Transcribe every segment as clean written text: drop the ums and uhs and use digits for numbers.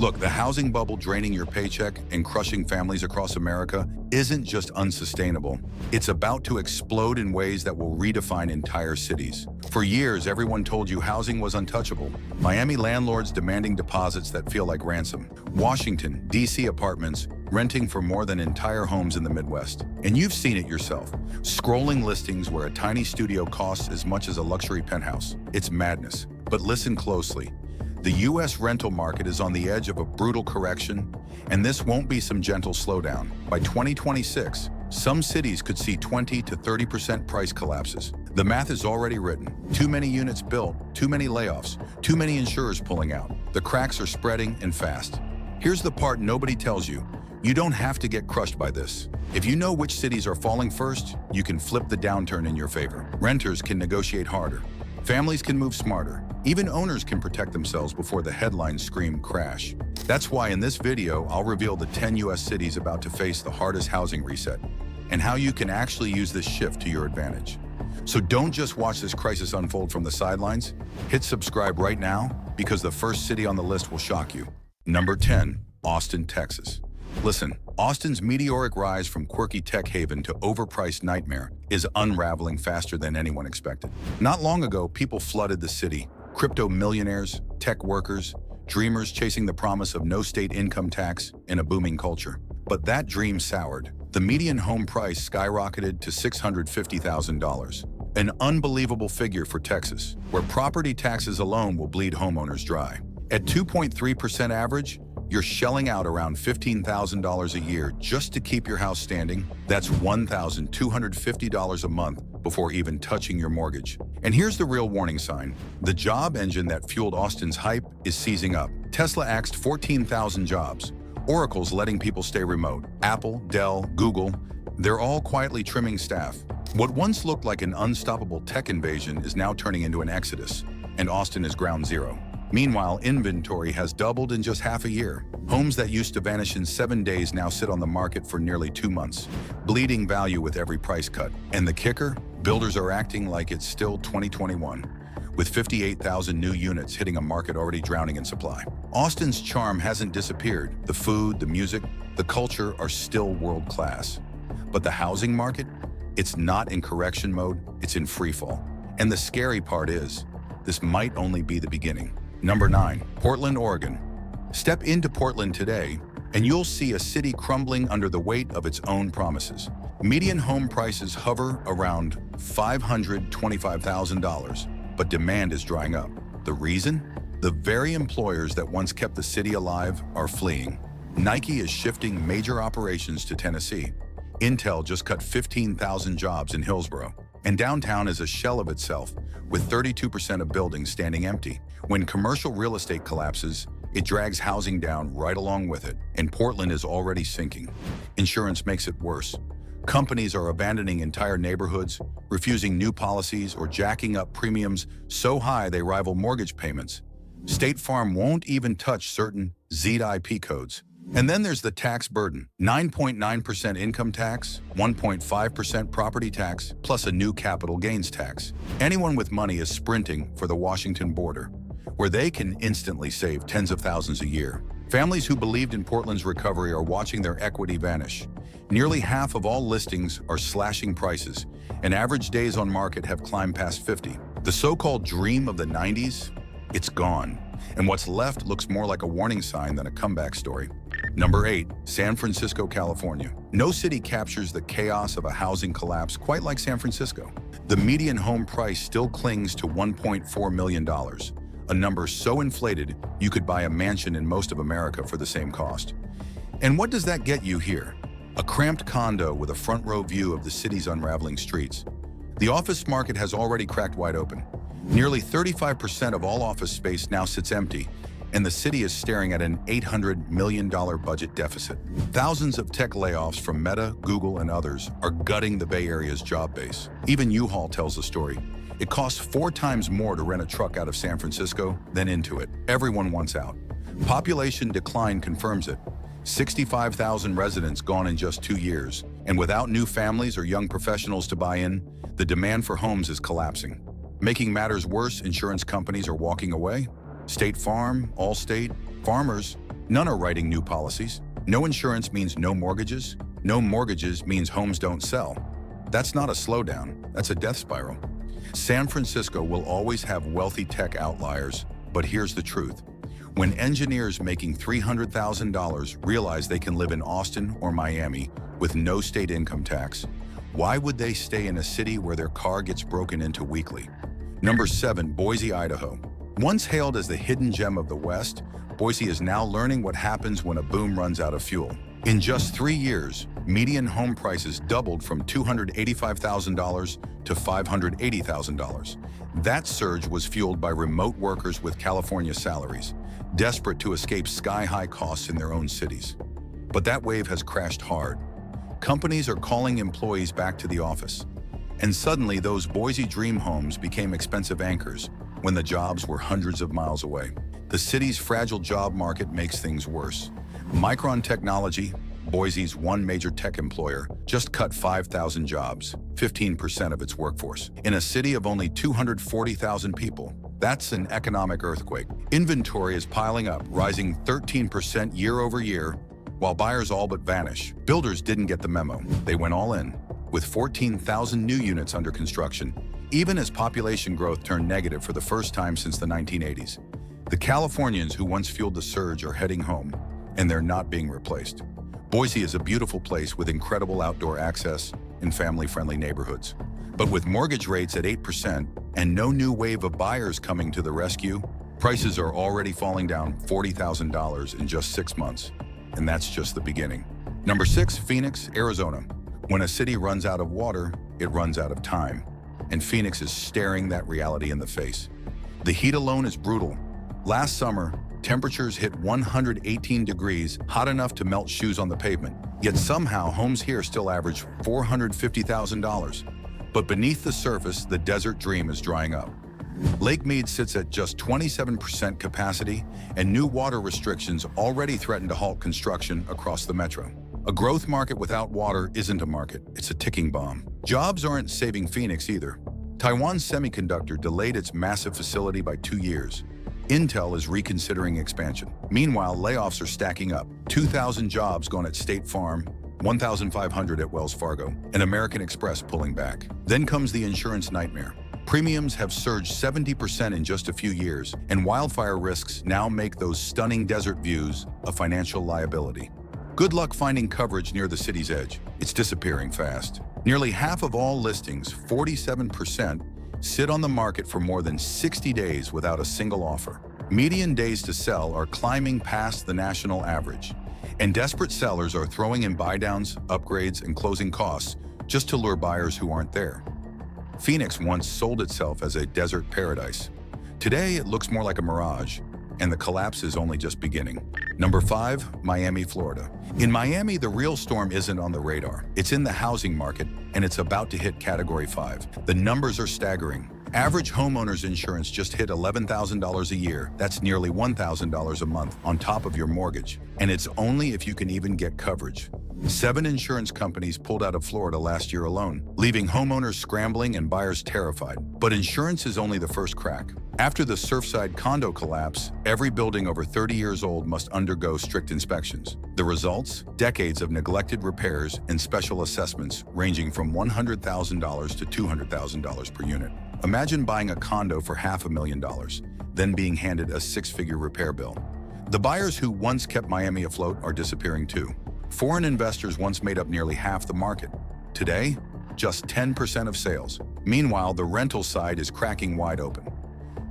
Look, the housing bubble draining your paycheck and crushing families across America isn't just unsustainable. It's about to explode in ways that will redefine entire cities. For years, everyone told you housing was untouchable. Miami landlords demanding deposits that feel like ransom. Washington, D.C. apartments renting for more than entire homes in the Midwest. And you've seen it yourself. Scrolling listings where a tiny studio costs as much as a luxury penthouse. It's madness. But listen closely. The U.S. rental market is on the edge of a brutal correction, and this won't be some gentle slowdown. By 2026, some cities could see 20 to 30% price collapses. The math is already written. Too many units built, too many layoffs, too many insurers pulling out. The cracks are spreading and fast. Here's the part nobody tells you. You don't have to get crushed by this. If you know which cities are falling first, you can flip the downturn in your favor. Renters can negotiate harder. Families can move smarter. Even owners can protect themselves before the headlines scream crash. That's why in this video, I'll reveal the 10 US cities about to face the hardest housing reset and how you can actually use this shift to your advantage. So don't just watch this crisis unfold from the sidelines. Hit subscribe right now because the first city on the list will shock you. Number 10, Austin, Texas. Listen, Austin's meteoric rise from quirky tech haven to overpriced nightmare is unraveling faster than anyone expected. Not long ago, people flooded the city. Crypto millionaires, tech workers, dreamers chasing the promise of no state income tax in a booming culture. But that dream soured. The median home price skyrocketed to $650,000. An unbelievable figure for Texas, where property taxes alone will bleed homeowners dry. At 2.3% average, you're shelling out around $15,000 a year just to keep your house standing. That's $1,250 a month before even touching your mortgage. And here's the real warning sign. The job engine that fueled Austin's hype is seizing up. Tesla axed 14,000 jobs. Oracle's letting people stay remote. Apple, Dell, Google, they're all quietly trimming staff. What once looked like an unstoppable tech invasion is now turning into an exodus, and Austin is ground zero. Meanwhile, inventory has doubled in just half a year. Homes that used to vanish in 7 days now sit on the market for nearly 2 months, bleeding value with every price cut. And the kicker? Builders are acting like it's still 2021, with 58,000 new units hitting a market already drowning in supply. Austin's charm hasn't disappeared. The food, the music, the culture are still world-class. But the housing market? It's not in correction mode, it's in freefall. And the scary part is, this might only be the beginning. Number 9, Portland, Oregon. Step into Portland today, and you'll see a city crumbling under the weight of its own promises. Median home prices hover around $525,000, but demand is drying up. The reason? The very employers that once kept the city alive are fleeing. Nike is shifting major operations to Tennessee. Intel just cut 15,000 jobs in Hillsborough. And downtown is a shell of itself, with 32% of buildings standing empty. When commercial real estate collapses, it drags housing down right along with it, and Portland is already sinking. Insurance makes it worse. Companies are abandoning entire neighborhoods, refusing new policies, or jacking up premiums so high they rival mortgage payments. State Farm won't even touch certain ZIP codes. And then there's the tax burden. 9.9% income tax, 1.5% property tax, plus a new capital gains tax. Anyone with money is sprinting for the Washington border, where they can instantly save tens of thousands a year. Families who believed in Portland's recovery are watching their equity vanish. Nearly half of all listings are slashing prices, and average days on market have climbed past 50. The so-called dream of the 90s? It's gone. And what's left looks more like a warning sign than a comeback story. Number 8, San Francisco, California. No city captures the chaos of a housing collapse quite like San Francisco. The median home price still clings to $1.4 million, a number so inflated you could buy a mansion in most of America for the same cost. And what does that get you here? A cramped condo with a front row view of the city's unraveling streets. The office market has already cracked wide open. Nearly 35% of all office space now sits empty, and the city is staring at an $800 million budget deficit. Thousands of tech layoffs from Meta, Google, and others are gutting the Bay Area's job base. Even U-Haul tells the story. It costs 4 times more to rent a truck out of San Francisco than into it. Everyone wants out. Population decline confirms it. 65,000 residents gone in just 2 years, and without new families or young professionals to buy in, the demand for homes is collapsing. Making matters worse, insurance companies are walking away. State Farm, Allstate, farmers, None are writing new policies. No insurance means no mortgages. No mortgages means homes don't sell. That's not a slowdown, that's a death spiral. San Francisco will always have wealthy tech outliers, but here's the truth. When engineers making $300,000 realize they can live in Austin or Miami with no state income tax, why would they stay in a city where their car gets broken into weekly? Number 7, Boise, Idaho. Once hailed as the hidden gem of the West, Boise is now learning what happens when a boom runs out of fuel. In just 3 years, median home prices doubled from $285,000 to $580,000. That surge was fueled by remote workers with California salaries, desperate to escape sky-high costs in their own cities. But that wave has crashed hard. Companies are calling employees back to the office. And suddenly those Boise dream homes became expensive anchors when the jobs were hundreds of miles away. The city's fragile job market makes things worse. Micron Technology, Boise's one major tech employer, just cut 5,000 jobs, 15% of its workforce, in a city of only 240,000 people. That's an economic earthquake. Inventory is piling up, rising 13% year over year, while buyers all but vanish. Builders didn't get the memo. They went all in, with 14,000 new units under construction, even as population growth turned negative for the first time since the 1980s. The Californians who once fueled the surge are heading home, and they're not being replaced. Boise is a beautiful place with incredible outdoor access and family-friendly neighborhoods. But with mortgage rates at 8% and no new wave of buyers coming to the rescue, prices are already falling down $40,000 in just 6 months. And that's just the beginning. Number 6, Phoenix, Arizona. When a city runs out of water, it runs out of time. And Phoenix is staring that reality in the face. The heat alone is brutal. Last summer, temperatures hit 118 degrees, hot enough to melt shoes on the pavement. Yet somehow, homes here still average $450,000. But beneath the surface, the desert dream is drying up. Lake Mead sits at just 27% capacity, and new water restrictions already threaten to halt construction across the metro. A growth market without water isn't a market, it's a ticking bomb. Jobs aren't saving Phoenix either. Taiwan Semiconductor delayed its massive facility by 2 years. Intel is reconsidering expansion. Meanwhile, layoffs are stacking up. 2,000 jobs gone at State Farm, 1,500 at Wells Fargo, and American Express pulling back. Then comes the insurance nightmare. Premiums have surged 70% in just a few years, and wildfire risks now make those stunning desert views a financial liability. Good luck finding coverage near the city's edge. It's disappearing fast. Nearly half of all listings, 47%, sit on the market for more than 60 days without a single offer. Median days to sell are climbing past the national average, and desperate sellers are throwing in buy-downs, upgrades, and closing costs just to lure buyers who aren't there. Phoenix once sold itself as a desert paradise. Today, it looks more like a mirage, and the collapse is only just beginning. Number 5, Miami, Florida. In Miami, the real storm isn't on the radar. It's in the housing market, and it's about to hit Category 5. The numbers are staggering. Average homeowners insurance just hit $11,000 a year. That's nearly $1,000 a month on top of your mortgage. And it's only if you can even get coverage. 7 insurance companies pulled out of Florida last year alone, leaving homeowners scrambling and buyers terrified. But insurance is only the first crack. After the Surfside condo collapse, every building over 30 years old must undergo strict inspections. The results? Decades of neglected repairs and special assessments ranging from $100,000 to $200,000 per unit. Imagine buying a condo for $500,000, then being handed a 6-figure repair bill. The buyers who once kept Miami afloat are disappearing too. Foreign investors once made up nearly half the market. Today, just 10% of sales. Meanwhile, the rental side is cracking wide open.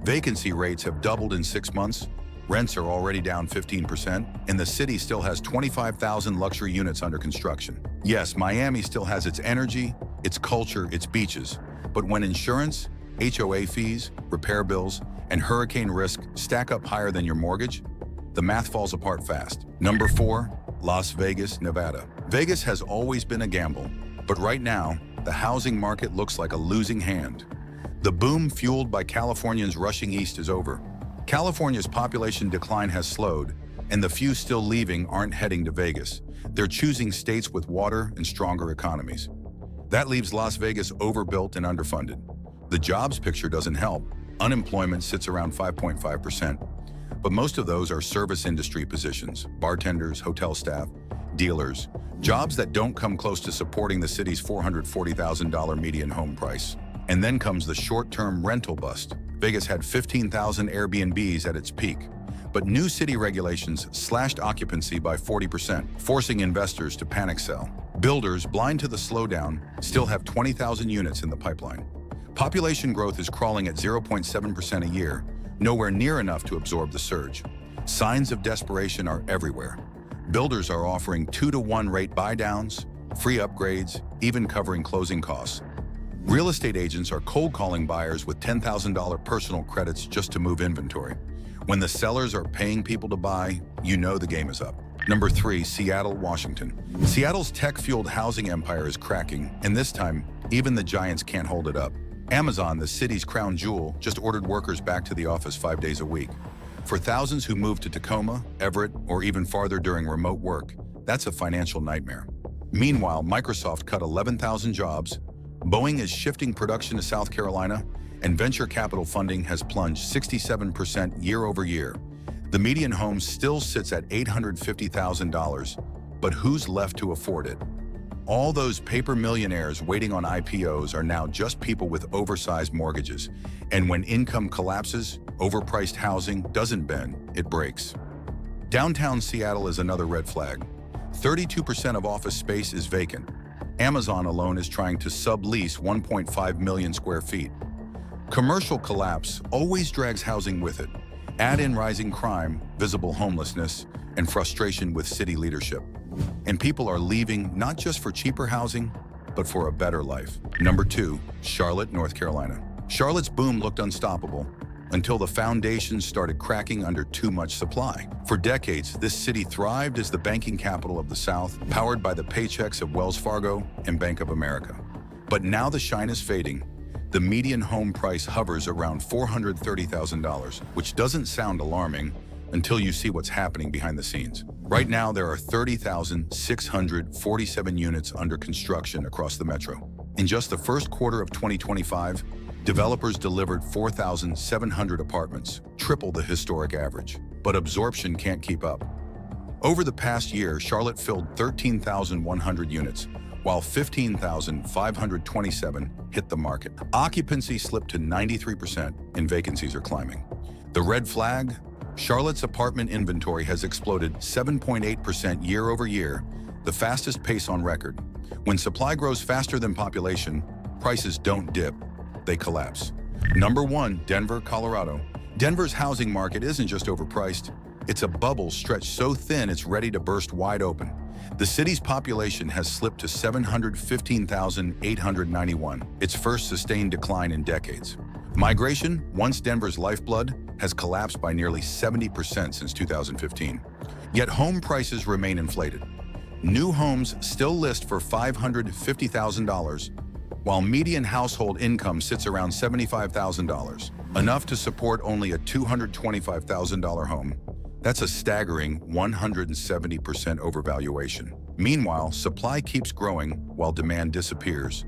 Vacancy rates have doubled in 6 months, rents are already down 15%, and the city still has 25,000 luxury units under construction. Yes, Miami still has its energy, its culture, its beaches, but when insurance, HOA fees, repair bills, and hurricane risk stack up higher than your mortgage, the math falls apart fast. Number 4, Las Vegas, Nevada. Vegas has always been a gamble, but right now, the housing market looks like a losing hand. The boom fueled by Californians rushing east is over. California's population decline has slowed, and the few still leaving aren't heading to Vegas. They're choosing states with water and stronger economies. That leaves Las Vegas overbuilt and underfunded. The jobs picture doesn't help. Unemployment sits around 5.5%. But most of those are service industry positions: bartenders, hotel staff, dealers, jobs that don't come close to supporting the city's $440,000 median home price. And then comes the short-term rental bust. Vegas had 15,000 Airbnbs at its peak, but new city regulations slashed occupancy by 40%, forcing investors to panic sell. Builders, blind to the slowdown, still have 20,000 units in the pipeline. Population growth is crawling at 0.7% a year, nowhere near enough to absorb the surge. Signs of desperation are everywhere. Builders are offering 2-to-1 rate buy-downs, free upgrades, even covering closing costs. Real estate agents are cold calling buyers with $10,000 personal credits just to move inventory. When the sellers are paying people to buy, you know the game is up. Number 3, Seattle, Washington. Seattle's tech-fueled housing empire is cracking, and this time, even the giants can't hold it up. Amazon, the city's crown jewel, just ordered workers back to the office 5 days a week. For thousands who moved to Tacoma, Everett, or even farther during remote work, that's a financial nightmare. Meanwhile, Microsoft cut 11,000 jobs, Boeing is shifting production to South Carolina, and venture capital funding has plunged 67% year over year. The median home still sits at $850,000, but who's left to afford it? All those paper millionaires waiting on IPOs are now just people with oversized mortgages. And when income collapses, overpriced housing doesn't bend, it breaks. Downtown Seattle is another red flag. 32% of office space is vacant. Amazon alone is trying to sublease 1.5 million square feet. Commercial collapse always drags housing with it. Add in rising crime, visible homelessness, and frustration with city leadership. And people are leaving not just for cheaper housing, but for a better life. Number 2, Charlotte, North Carolina. Charlotte's boom looked unstoppable until the foundations started cracking under too much supply. For decades, this city thrived as the banking capital of the South, powered by the paychecks of Wells Fargo and Bank of America. But now the shine is fading. The median home price hovers around $430,000, which doesn't sound alarming until you see what's happening behind the scenes. Right now, there are 30,647 units under construction across the metro. In just the first quarter of 2025, developers delivered 4,700 apartments, triple the historic average. But absorption can't keep up. Over the past year, Charlotte filled 13,100 units, while 15,527 hit the market. Occupancy slipped to 93%, and vacancies are climbing. The red flag? Charlotte's apartment inventory has exploded 7.8% year over year, the fastest pace on record. When supply grows faster than population, prices don't dip, they collapse. Number 1, Denver, Colorado. Denver's housing market isn't just overpriced, it's a bubble stretched so thin it's ready to burst wide open. The city's population has slipped to 715,891, its first sustained decline in decades. Migration, once Denver's lifeblood, has collapsed by nearly 70% since 2015. Yet home prices remain inflated. New homes still list for $550,000, while median household income sits around $75,000, enough to support only a $225,000 home. That's a staggering 170% overvaluation. Meanwhile, supply keeps growing while demand disappears.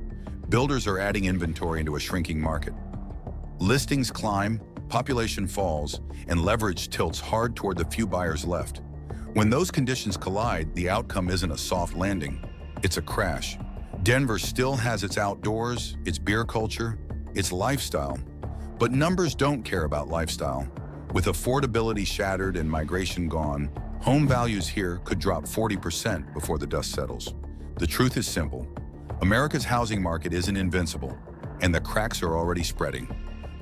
Builders are adding inventory into a shrinking market. Listings climb, population falls, and leverage tilts hard toward the few buyers left. When those conditions collide, the outcome isn't a soft landing, it's a crash. Denver still has its outdoors, its beer culture, its lifestyle, but numbers don't care about lifestyle. With affordability shattered and migration gone, home values here could drop 40% before the dust settles. The truth is simple. America's housing market isn't invincible, and the cracks are already spreading.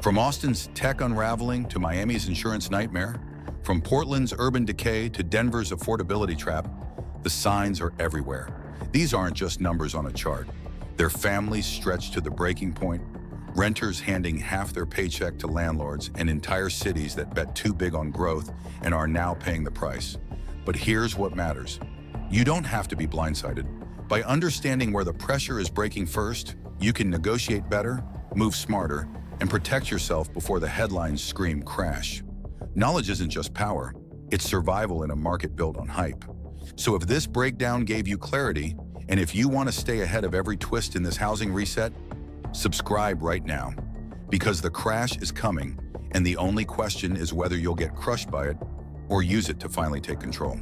From Austin's tech unraveling to Miami's insurance nightmare, from Portland's urban decay to Denver's affordability trap, the signs are everywhere. These aren't just numbers on a chart. They're families stretched to the breaking point, renters handing half their paycheck to landlords, and entire cities that bet too big on growth and are now paying the price. But here's what matters. You don't have to be blindsided. By understanding where the pressure is breaking first, you can negotiate better, move smarter, and protect yourself before the headlines scream crash. Knowledge isn't just power, it's survival in a market built on hype. So if this breakdown gave you clarity, and if you want to stay ahead of every twist in this housing reset, subscribe right now, because the crash is coming, And the only question is whether you'll get crushed by it or use it to finally take control.